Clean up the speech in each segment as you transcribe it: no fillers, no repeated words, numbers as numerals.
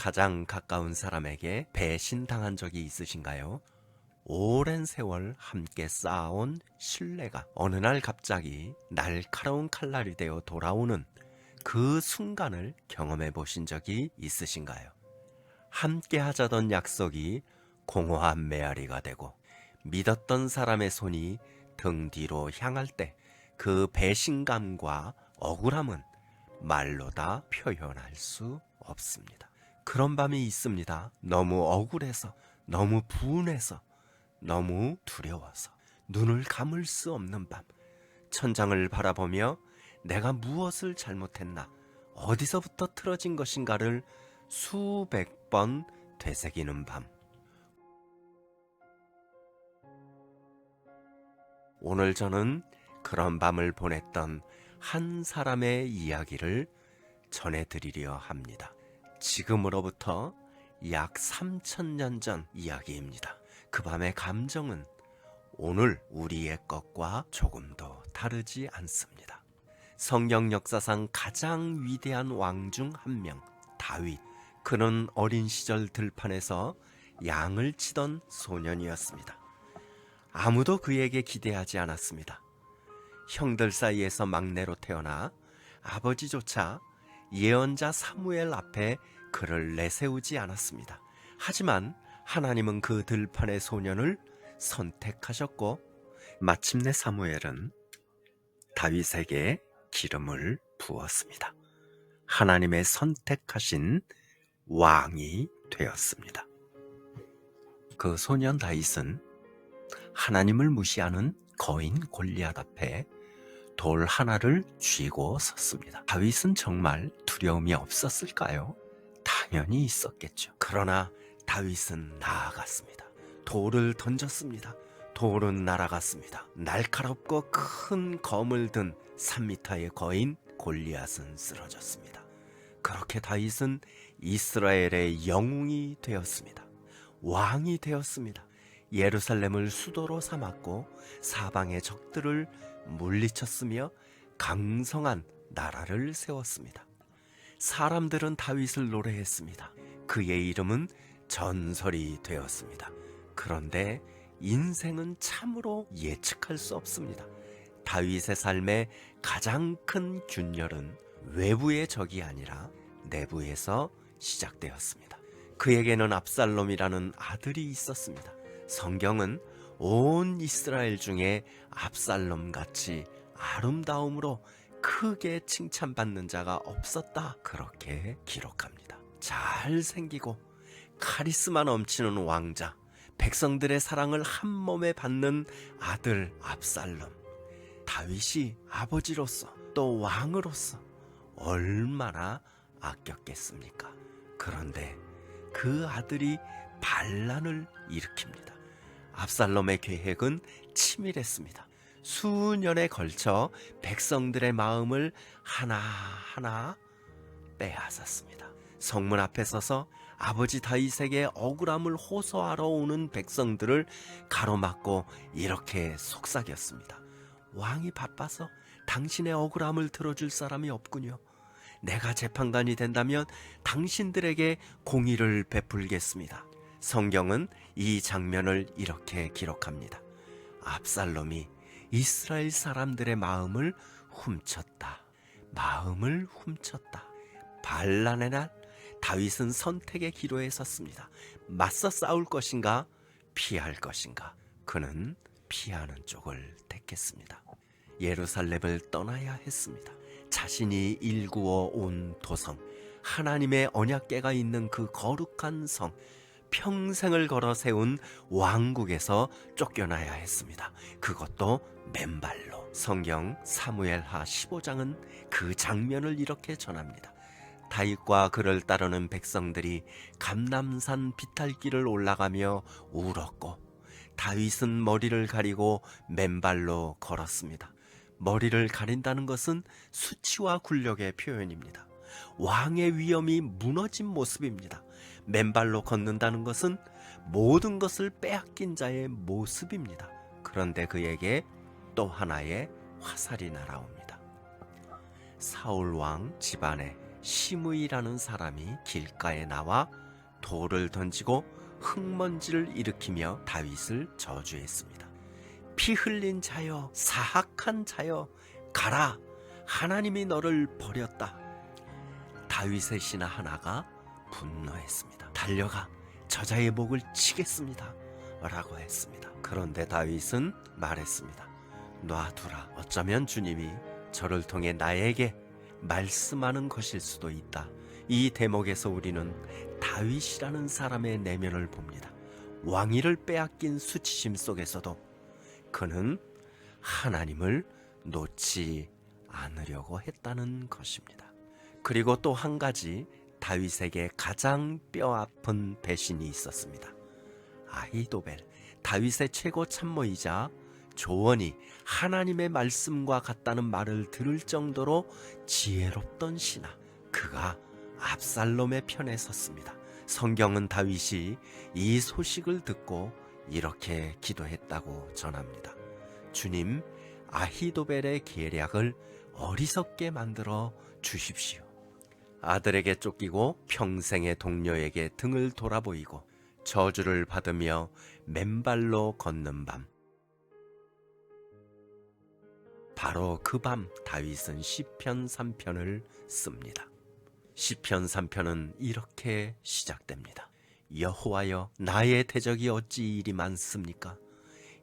가장 가까운 사람에게 배신당한 적이 있으신가요? 오랜 세월 함께 쌓아온 신뢰가 어느 날 갑자기 날카로운 칼날이 되어 돌아오는 그 순간을 경험해 보신 적이 있으신가요? 함께 하자던 약속이 공허한 메아리가 되고 믿었던 사람의 손이 등 뒤로 향할 때 그 배신감과 억울함은 말로 다 표현할 수 없습니다. 그런 밤이 있습니다. 너무 억울해서, 너무 분해서, 너무 두려워서 눈을 감을 수 없는 밤, 천장을 바라보며 내가 무엇을 잘못했나, 어디서부터 틀어진 것인가를 수백 번 되새기는 밤. 오늘 저는 그런 밤을 보냈던 한 사람의 이야기를 전해드리려 합니다. 지금으로부터 약 3000년 전 이야기입니다. 그 밤의 감정은 오늘 우리의 것과 조금도 다르지 않습니다. 성경 역사상 가장 위대한 왕 중 한 명, 다윗. 그는 어린 시절 들판에서 양을 치던 소년이었습니다. 아무도 그에게 기대하지 않았습니다. 형들 사이에서 막내로 태어나 아버지조차 예언자 사무엘 앞에 그를 내세우지 않았습니다. 하지만 하나님은 그 들판의 소년을 선택하셨고 마침내 사무엘은 다윗에게 기름을 부었습니다. 하나님의 선택하신 왕이 되었습니다. 그 소년 다윗은 하나님을 무시하는 거인 골리앗 앞에 돌 하나를 쥐고 섰습니다. 다윗은 정말 두려움이 없었을까요? 당연히 있었겠죠. 그러나 다윗은 나아갔습니다. 돌을 던졌습니다. 돌은 날아갔습니다. 날카롭고 큰 검을 든 3m의 거인 골리앗은 쓰러졌습니다. 그렇게 다윗은 이스라엘의 영웅이 되었습니다. 왕이 되었습니다. 예루살렘을 수도로 삼았고 사방의 적들을 물리쳤으며 강성한 나라를 세웠습니다. 사람들은 다윗을 노래했습니다. 그의 이름은 전설이 되었습니다. 그런데 인생은 참으로 예측할 수 없습니다. 다윗의 삶의 가장 큰 균열은 외부의 적이 아니라 내부에서 시작되었습니다. 그에게는 압살롬이라는 아들이 있었습니다. 성경은 온 이스라엘 중에 압살롬같이 아름다움으로 크게 칭찬받는 자가 없었다, 그렇게 기록합니다. 잘생기고 카리스마 넘치는 왕자, 백성들의 사랑을 한 몸에 받는 아들 압살롬. 다윗이 아버지로서 또 왕으로서 얼마나 아꼈겠습니까? 그런데 그 아들이 반란을 일으킵니다. 압살롬의 계획은 치밀했습니다. 수년에 걸쳐 백성들의 마음을 하나하나 빼앗았습니다. 성문 앞에 서서 아버지 다윗에게 억울함을 호소하러 오는 백성들을 가로막고 이렇게 속삭였습니다. 왕이 바빠서 당신의 억울함을 들어줄 사람이 없군요. 내가 재판관이 된다면 당신들에게 공의를 베풀겠습니다. 성경은 이 장면을 이렇게 기록합니다. 압살롬이 이스라엘 사람들의 마음을 훔쳤다. 마음을 훔쳤다. 반란의 날 다윗은 선택의 기로에 섰습니다. 맞서 싸울 것인가, 피할 것인가? 그는 피하는 쪽을 택했습니다. 예루살렘을 떠나야 했습니다. 자신이 일구어 온 도성, 하나님의 언약궤가 있는 그 거룩한 성, 평생을 걸어 세운 왕국에서 쫓겨나야 했습니다. 그것도 맨발로. 성경 사무엘하 15장은 그 장면을 이렇게 전합니다. 다윗과 그를 따르는 백성들이 감람산 비탈길을 올라가며 울었고 다윗은 머리를 가리고 맨발로 걸었습니다. 머리를 가린다는 것은 수치와 굴욕의 표현입니다. 왕의 위엄이 무너진 모습입니다. 맨발로 걷는다는 것은 모든 것을 빼앗긴 자의 모습입니다. 그런데 그에게 또 하나의 화살이 날아옵니다. 사울 왕 집안에 시므이라는 사람이 길가에 나와 돌을 던지고 흙먼지를 일으키며 다윗을 저주했습니다. 피 흘린 자여, 사악한 자여, 가라! 하나님이 너를 버렸다. 다윗의 신하 하나가 분노했습니다. 달려가 저자의 목을 치겠습니다 라고 했습니다. 그런데 다윗은 말했습니다. 놔두라. 어쩌면 주님이 저를 통해 나에게 말씀하는 것일 수도 있다. 이 대목에서 우리는 다윗이라는 사람의 내면을 봅니다. 왕위를 빼앗긴 수치심 속에서도 그는 하나님을 놓지 않으려고 했다는 것입니다. 그리고 또 한 가지 다윗에게 가장 뼈아픈 배신이 있었습니다. 아히도벨, 다윗의 최고 참모이자 조언이 하나님의 말씀과 같다는 말을 들을 정도로 지혜롭던 신하, 그가 압살롬의 편에 섰습니다. 성경은 다윗이 이 소식을 듣고 이렇게 기도했다고 전합니다. 주님, 아히도벨의 계략을 어리석게 만들어 주십시오. 아들에게 쫓기고 평생의 동료에게 등을 돌아보이고 저주를 받으며 맨발로 걷는 밤, 바로 그 밤 다윗은 시편 3편을 씁니다. 시편 3편은 이렇게 시작됩니다. 여호와여, 나의 대적이 어찌 이리 많습니까?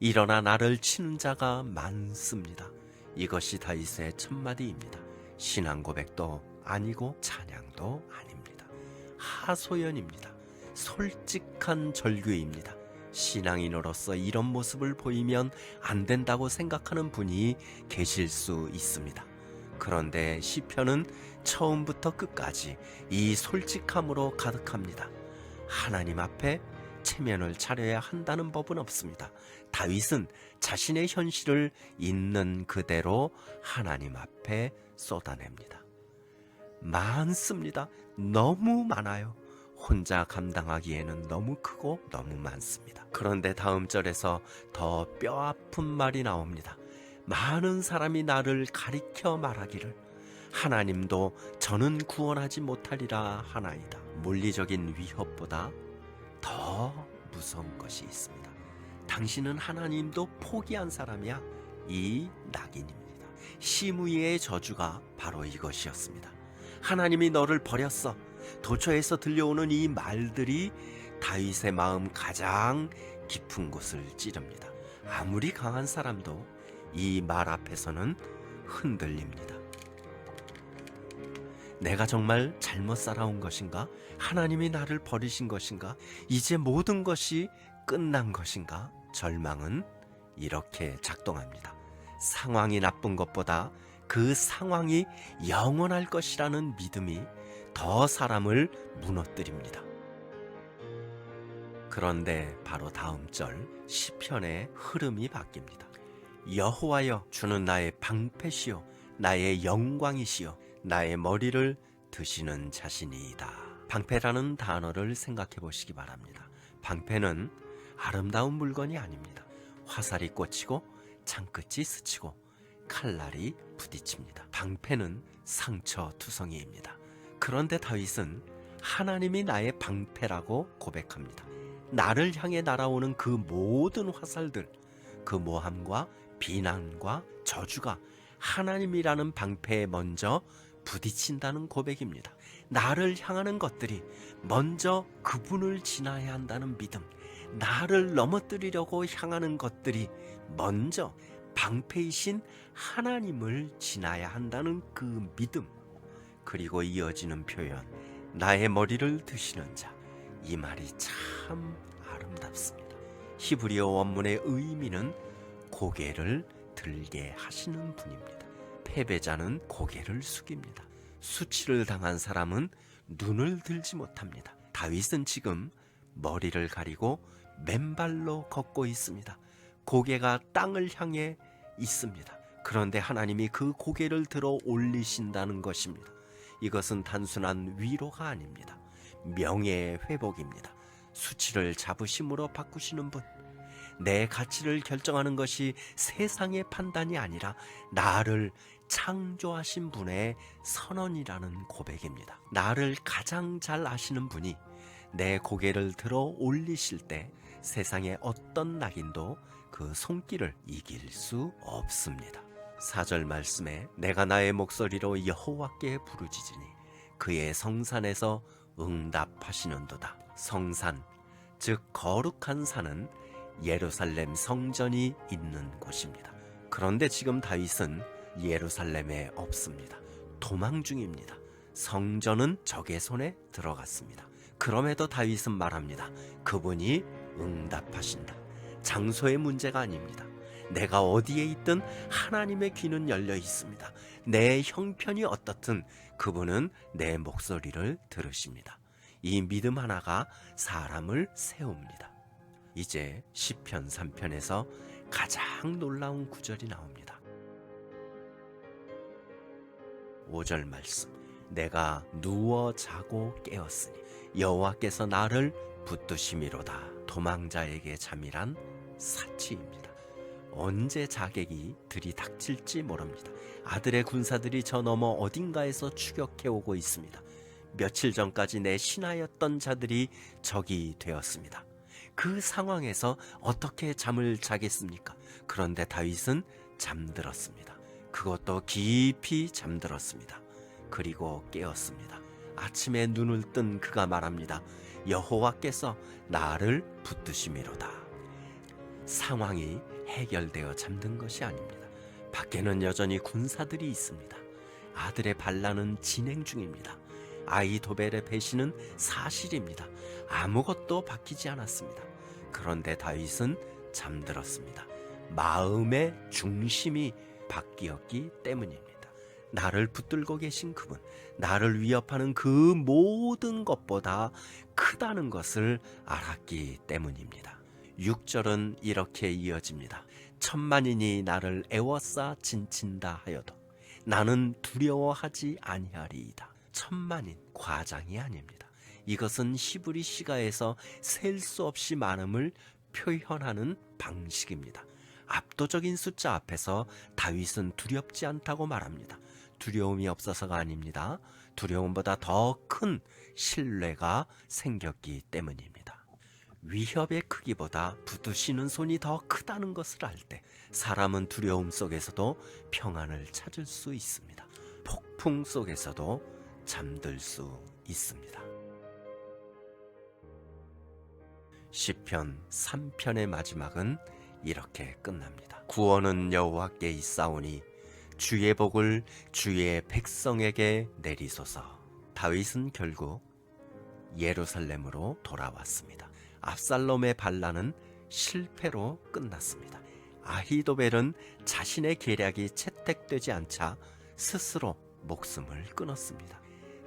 일어나 나를 치는 자가 많습니다. 이것이 다윗의 첫마디입니다. 신앙 고백도 아니고 찬양도 아닙니다. 하소연입니다. 솔직한 절규입니다. 신앙인으로서 이런 모습을 보이면 안 된다고 생각하는 분이 계실 수 있습니다. 그런데 시편은 처음부터 끝까지 이 솔직함으로 가득합니다. 하나님 앞에 체면을 차려야 한다는 법은 없습니다. 다윗은 자신의 현실을 있는 그대로 하나님 앞에 쏟아냅니다. 많습니다. 너무 많아요. 혼자 감당하기에는 너무 크고 너무 많습니다. 그런데 다음 절에서 더 뼈아픈 말이 나옵니다. 많은 사람이 나를 가리켜 말하기를 하나님도 저는 구원하지 못하리라 하나이다. 물리적인 위협보다 더 무서운 것이 있습니다. 당신은 하나님도 포기한 사람이야. 이 낙인입니다. 시므이의 저주가 바로 이것이었습니다. 하나님이 너를 버렸어. 도처에서 들려오는 이 말들이 다윗의 마음 가장 깊은 곳을 찌릅니다. 아무리 강한 사람도 이 말 앞에서는 흔들립니다. 내가 정말 잘못 살아온 것인가? 하나님이 나를 버리신 것인가? 이제 모든 것이 끝난 것인가? 절망은 이렇게 작동합니다. 상황이 나쁜 것보다 그 상황이 영원할 것이라는 믿음이 더 사람을 무너뜨립니다. 그런데 바로 다음 절 시편의 흐름이 바뀝니다. 여호와여, 주는 나의 방패시요 나의 영광이시요 나의 머리를 드시는 자신이다. 방패라는 단어를 생각해 보시기 바랍니다. 방패는 아름다운 물건이 아닙니다. 화살이 꽂히고 창끝이 스치고 칼날이 부딪힙니다. 방패는 상처투성이입니다. 그런데 다윗은 하나님이 나의 방패라고 고백합니다. 나를 향해 날아오는 그 모든 화살들, 그 모함과 비난과 저주가 하나님이라는 방패에 먼저 부딪힌다는 고백입니다. 나를 향하는 것들이 먼저 그분을 지나야 한다는 믿음, 나를 넘어뜨리려고 향하는 것들이 먼저 방패이신 하나님을 지나야 한다는 그 믿음, 그리고 이어지는 표현, 나의 머리를 드시는 자. 이 말이 참 아름답습니다. 히브리어 원문의 의미는 고개를 들게 하시는 분입니다. 패배자는 고개를 숙입니다. 수치를 당한 사람은 눈을 들지 못합니다. 다윗은 지금 머리를 가리고 맨발로 걷고 있습니다. 고개가 땅을 향해 있습니다. 그런데 하나님이 그 고개를 들어 올리신다는 것입니다. 이것은 단순한 위로가 아닙니다. 명예의 회복입니다. 수치를 자부심으로 바꾸시는 분, 내 가치를 결정하는 것이 세상의 판단이 아니라 나를 창조하신 분의 선언이라는 고백입니다. 나를 가장 잘 아시는 분이 내 고개를 들어 올리실 때 세상의 어떤 낙인도 그 손길을 이길 수 없습니다. 4절 말씀에 내가 나의 목소리로 여호와께 부르짖으니 그의 성산에서 응답하시는도다. 성산, 즉 거룩한 산은 예루살렘 성전이 있는 곳입니다. 그런데 지금 다윗은 예루살렘에 없습니다. 도망 중입니다. 성전은 적의 손에 들어갔습니다. 그럼에도 다윗은 말합니다. 그분이 응답하신다. 장소의 문제가 아닙니다. 내가 어디에 있든 하나님의 귀는 열려 있습니다. 내 형편이 어떻든 그분은 내 목소리를 들으십니다. 이 믿음 하나가 사람을 세웁니다. 이제 시편 3편에서 가장 놀라운 구절이 나옵니다. 5절 말씀. 내가 누워 자고 깨었으니 여호와께서 나를 붙드심이로다. 도망자에게 잠이란 사치입니다. 언제 자객이 들이닥칠지 모릅니다. 아들의 군사들이 저 너머 어딘가에서 추격해오고 있습니다. 며칠 전까지 내 신하였던 자들이 적이 되었습니다. 그 상황에서 어떻게 잠을 자겠습니까? 그런데 다윗은 잠들었습니다. 그것도 깊이 잠들었습니다. 그리고 깨었습니다. 아침에 눈을 뜬 그가 말합니다. 여호와께서 나를 붙드심이로다. 상황이 해결되어 잠든 것이 아닙니다. 밖에는 여전히 군사들이 있습니다. 아들의 반란은 진행 중입니다. 아히도벨의 배신은 사실입니다. 아무것도 바뀌지 않았습니다. 그런데 다윗은 잠들었습니다. 마음의 중심이 바뀌었기 때문입니다. 나를 붙들고 계신 그분, 나를 위협하는 그 모든 것보다 크다는 것을 알았기 때문입니다. 6절은 이렇게 이어집니다. 천만인이 나를 애워싸 진친다 하여도 나는 두려워하지 아니하리이다. 천만인, 과장이 아닙니다. 이것은 히브리 시가에서 셀 수 없이 많음을 표현하는 방식입니다. 압도적인 숫자 앞에서 다윗은 두렵지 않다고 말합니다. 두려움이 없어서가 아닙니다. 두려움보다 더 큰 신뢰가 생겼기 때문입니다. 위협의 크기보다 붙드시는 손이 더 크다는 것을 알 때 사람은 두려움 속에서도 평안을 찾을 수 있습니다. 폭풍 속에서도 잠들 수 있습니다. 시편 3편의 마지막은 이렇게 끝납니다. 구원은 여호와께 있사오니 주의 복을 주의 백성에게 내리소서. 다윗은 결국 예루살렘으로 돌아왔습니다. 압살롬의 반란은 실패로 끝났습니다. 아히도벨은 자신의 계략이 채택되지 않자 스스로 목숨을 끊었습니다.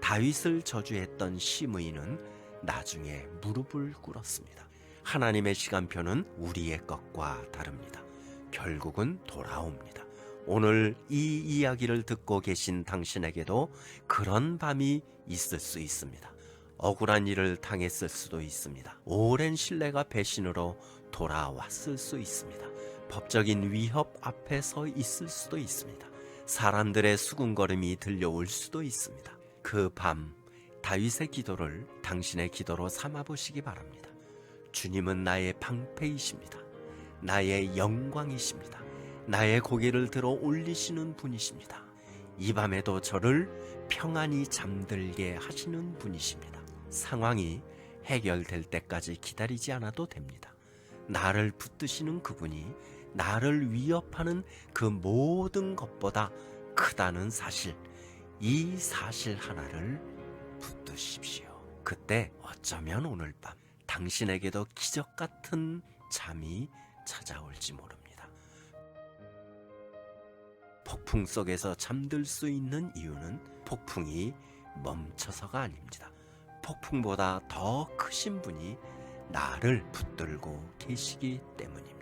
다윗을 저주했던 시므이는 나중에 무릎을 꿇었습니다. 하나님의 시간표는 우리의 것과 다릅니다. 결국은 돌아옵니다. 오늘 이 이야기를 듣고 계신 당신에게도 그런 밤이 있을 수 있습니다. 억울한 일을 당했을 수도 있습니다. 오랜 신뢰가 배신으로 돌아왔을 수 있습니다. 법적인 위협 앞에 서 있을 수도 있습니다. 사람들의 수군거림이 들려올 수도 있습니다. 그 밤 다윗의 기도를 당신의 기도로 삼아보시기 바랍니다. 주님은 나의 방패이십니다. 나의 영광이십니다. 나의 고개를 들어 올리시는 분이십니다. 이 밤에도 저를 평안히 잠들게 하시는 분이십니다. 상황이 해결될 때까지 기다리지 않아도 됩니다. 나를 붙드시는 그분이 나를 위협하는 그 모든 것보다 크다는 사실, 이 사실 하나를 붙드십시오. 그때 어쩌면 오늘 밤 당신에게도 기적 같은 잠이 찾아올지 모릅니다. 폭풍 속에서 잠들 수 있는 이유는 폭풍이 멈춰서가 아닙니다. 폭풍보다 더 크신 분이 나를 붙들고 계시기 때문입니다.